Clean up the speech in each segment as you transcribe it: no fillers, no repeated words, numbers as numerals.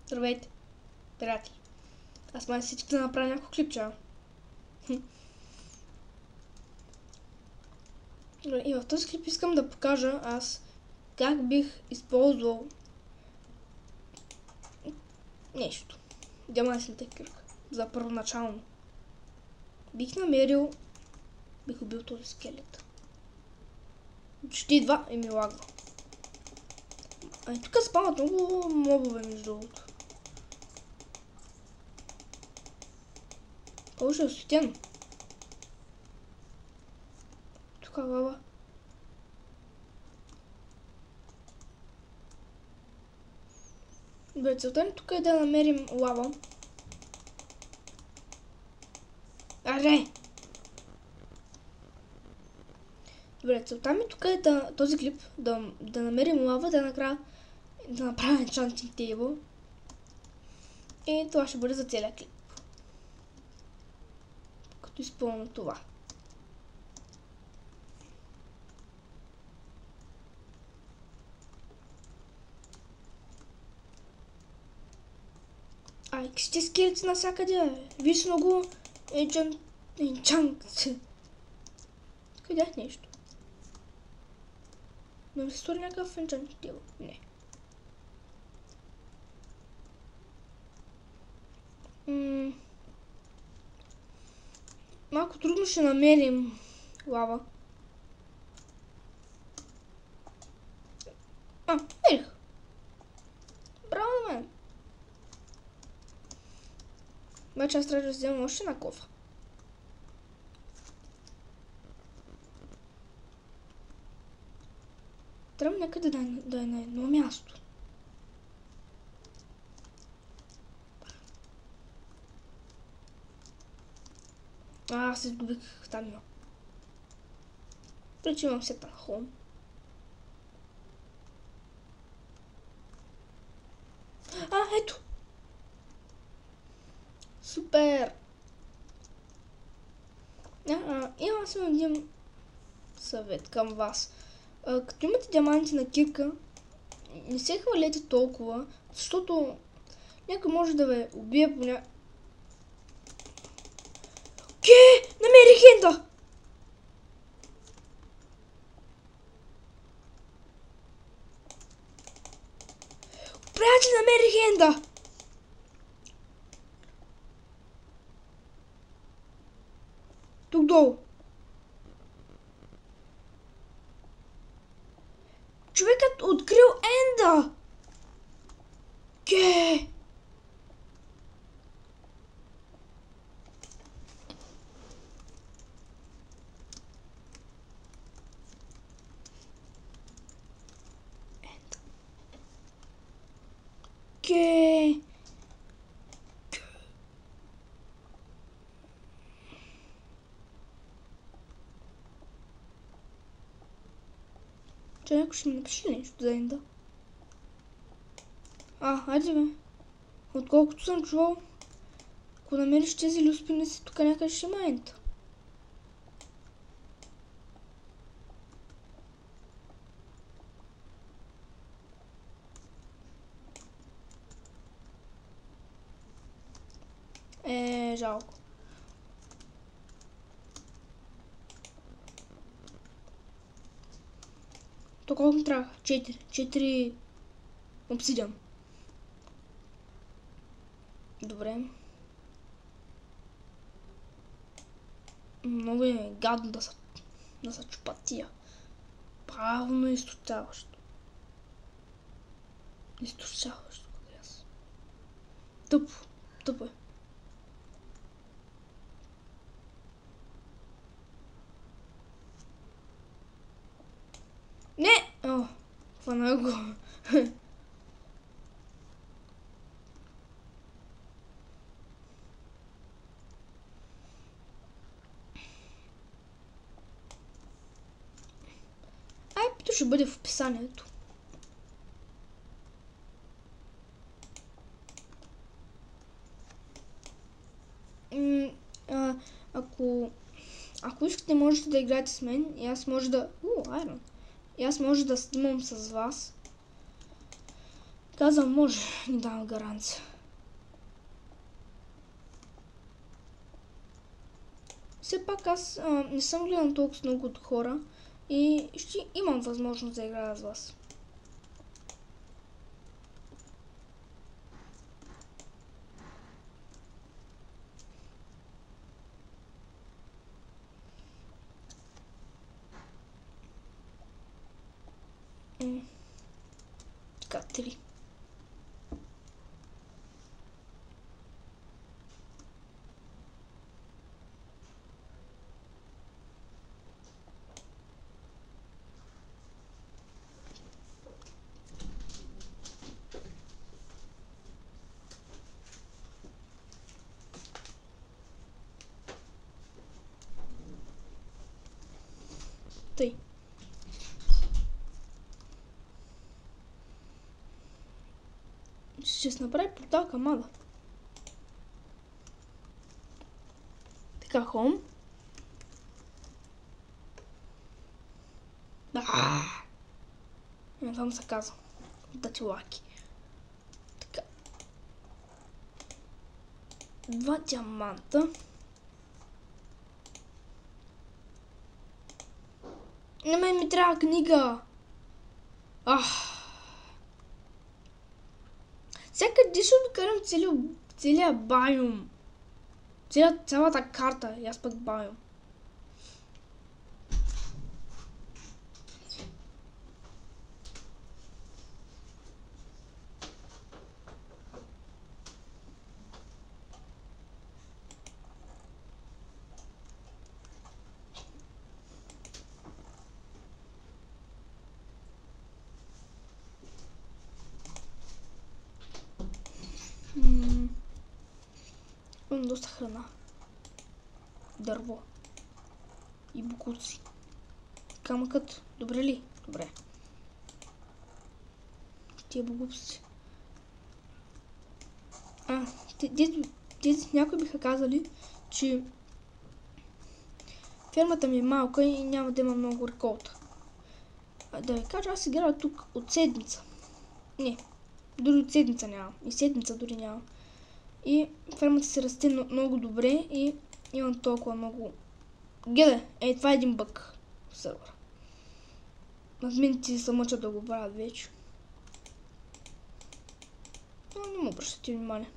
Здравейте, приятели. Аз май всички да направя някакво клипче. И в този клип искам да покажа аз как бих използвал нещо. Диамантната кирка. За първоначално. Бих убил този скелет. Почти идва и ми лагва. Тук спават много мобове, между другото. Повече осветено. Тук лава. Добре, целта ни тук е да намерим лава. Аре! Добре, целта ми тук е този клип да намерим лава, да направим enchanting table. И това ще бъде за целия клип. Като изпълня това. Ще скелети навсякъде. Виж много enchant. Къдях нещо. Но ми се стори някакъв enchanting table. Не. Малко трудно ще намерим лава. Намерих. Браво на мен. Обаче аз трябва да вземам още една кофа. Трябва някъде да е на едно място. Аз се изгубих там има. Прече имам сета на хоум. Ето! Супер! Имам само един съвет към вас. Като имате диаманти на кирка, не се хвалете толкова, защото някой може да ви убие по намерих хенда! Приятели, намерих хенда! Тук долу. Човекът открил енда! Че някой ще ми напише нещо за енда. Хайде бе. Отколкото съм чувал, ако намериш тези люспиници, тук някъде ще има енд. Жалко. То колко ми трябва? 4 обсидиан. Добре. Много е гадно да са чупат тия. Правилно изтощаващо. Изтощаващо. Тъпо е. Не! Хвана го. Айпито ще бъде в описанието. Ако искате, можете да играете с мен и аз може да... Айрон. И аз може да снимам с вас Казвам, може, ни давам гаранция. Все пак аз не съм гледал толкова много от хора и ще имам възможност да играя с вас. Така, 3. Тъй. Ще се направи портал към Ада. Така, хом. Това му се казва. Да ти лаки. Така. 2 диаманта. На мен ми трябва книга. Сега къде ще докарам целия байом? Цялата карта и аз пък байом. Имам доста храна. Дърво. И букуци. Камъкът. Добре ли? Добре. Тия букуци. Някои биха казали, че фермата ми е малка и няма да има много реколта. Да ви кажа, аз играя тук от седмица. Не, дори от седмица няма. И седмица дори няма. И фермата се расте много добре и имам толкова много... Гледай, това е един бък в сървъра. Админите се мъчат да го правят вече. Но не му обръщате внимание.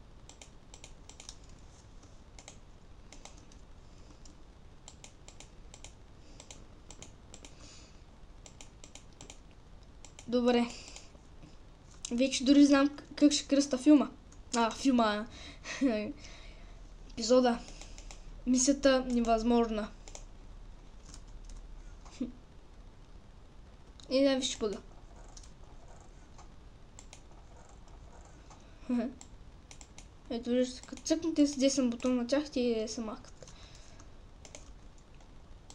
Добре. Вече дори знам как ще кръста филма. Епизода. Мисията невъзможна. И да виж бъга. Ето вижте, като цъкнете с десен бутон на тях, те се махат.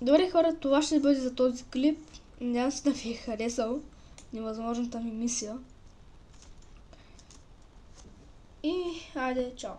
Добре хора, това ще бъде за този клип. Надявам се да ви е харесал невъзможната ми мисия. И айде, чао!